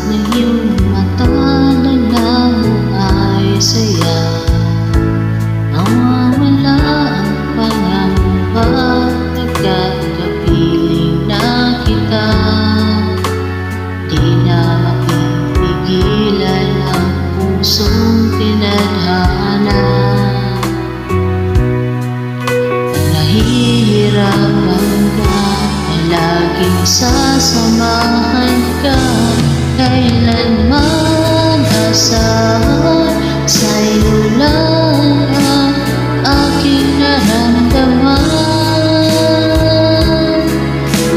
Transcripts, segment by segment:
na iyong mata na mo ay saya. Nawawala ang pangamba, nagkakapiling na kita. Di na mapipigilan ang pusong tinadhana. Nahihirapan ka na laging sasamahan ka. Kailanman asahan sa'yo lang ang aking naramdaman.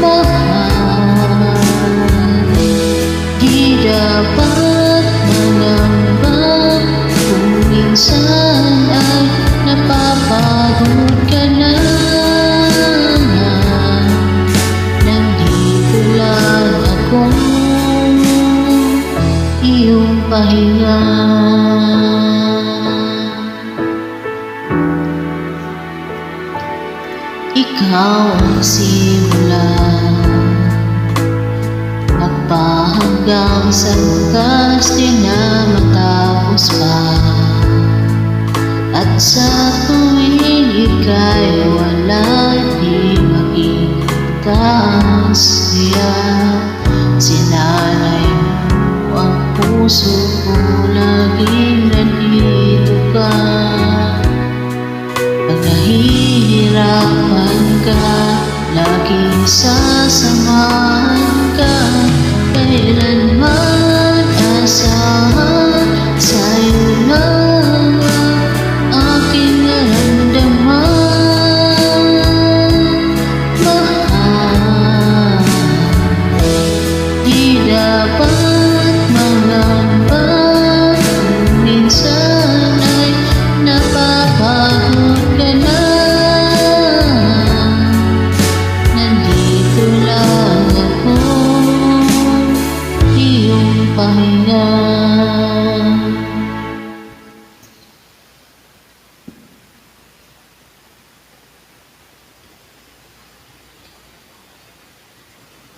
Mahal, di dapat mangamba kung minsan ay napapagod ka na. Nandito lang ako, iyong pahinga. Ikaw ang simula, magpahanggang sa wakas di na matapos pa. At sa tuwing ika'y wala, di makikita ang saya. Sinanay mo ang puso ko, laging nandito ka. Pag nahihirapan ka, laging sasamahan